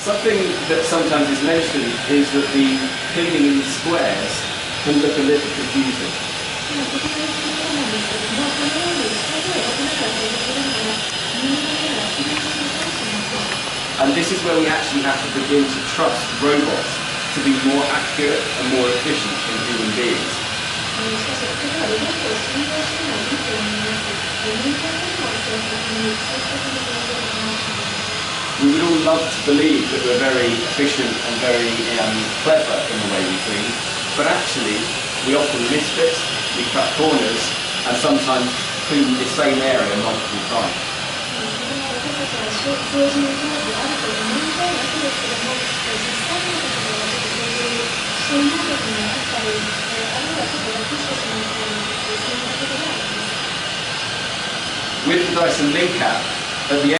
Something that sometimes is mentioned is that the cleaning in squares can look a little confusing. And this is where we actually have to begin to trust robots to be more accurate and more efficient than human beings. We would all love to believe that we're very efficient and very clever in the way we clean, but actually we often miss bits, we cut corners, and sometimes clean the same area multiple times. With the Dyson Link app, at the